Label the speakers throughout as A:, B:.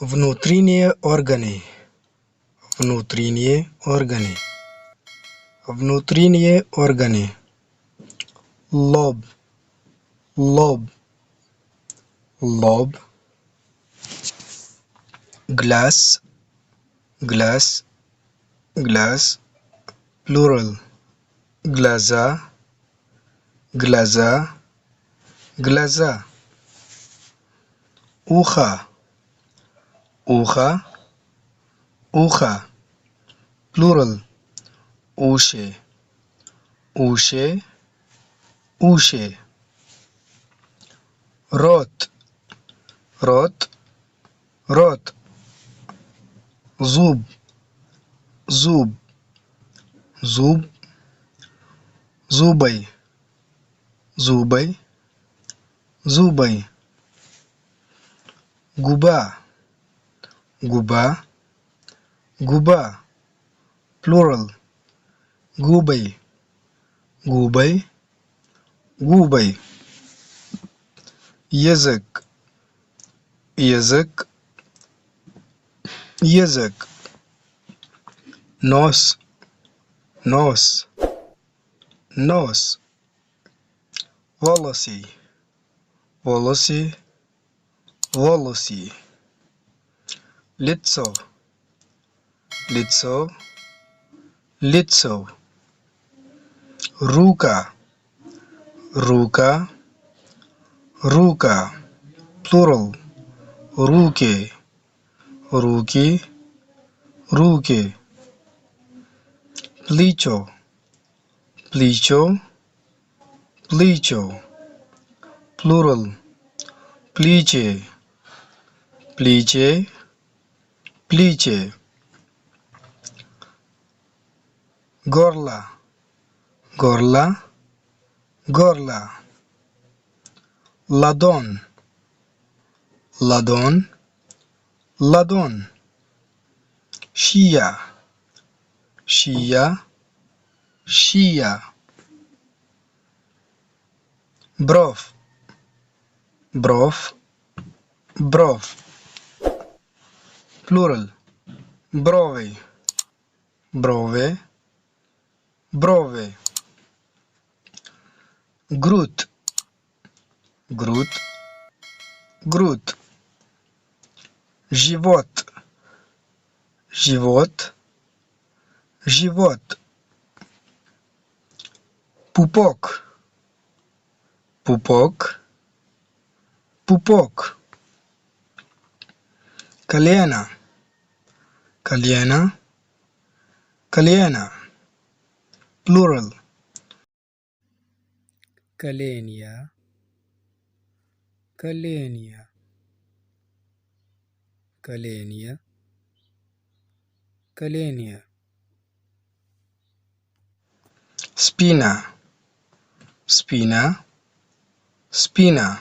A: Внутренние органы. Внутренние органы. Внутренние органы. Лоб. Лоб. Лоб. Глаз. Глаз. Глаз. Plural. Глаза. Глаза. Глаза. Ухо. Ухо. Ухо. Plural. Уши. Уши. Уши. Рот. Рот. Рот. Зуб. Зуб. Зуб. Зубы. Зубы. Зубы. Губа. Губа. Губа. Plural. Губы. Губы. Губы. Язык. Язык. Язык. Нос. Нос. Нос. Волосы. Волосы. Волосы. Лицо. Лицо. Лицо. Рука. Рука. Рука. Plural. Руки. Руки. Руки. Плечо. Плечо. Плечо. Plural. Плечи. Плечи. Плечи. Горло. Горло. Горло. Ладонь. Ладонь. Ладонь. Шия. Шия. Шия. Бровь. Бровь. Бровь. Plural. Брови. Брови. Брови. Грудь. Грудь. Грудь. Живот. Живот. Живот. Пупок. Пупок. Пупок. Колено. Колено. Колено. Plural.
B: Коленя. Коленя. Коленя. Коленя.
A: Спина. Спина. Спина.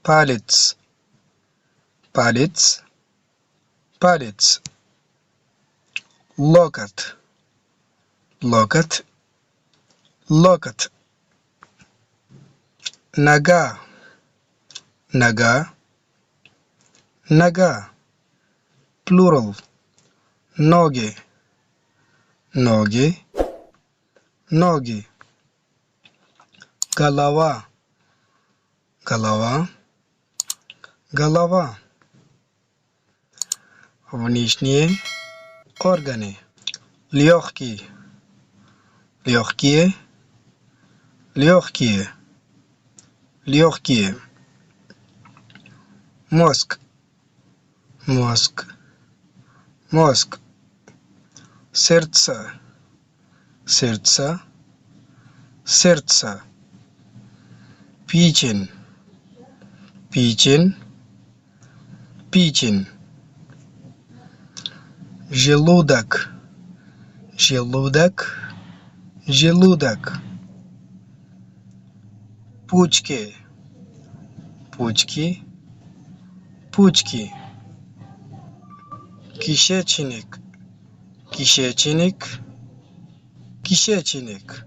A: Палец. Палец. Палец. Локоть. Локоть. Локоть. Нога. Нога. Нога. Plural. Ноги. Ноги. Ноги. Голова. Голова. Голова. Внешние органы. Легкие. Легкие. Легкие. Легкие. Мозг. Мозг. Мозг. Сердце. Сердце. Сердце. Печень. Печень. Печень. Желудок. Желудок. Желудок. Почки. Почки. Почки. Кишечник. Кишечник. Кишечник.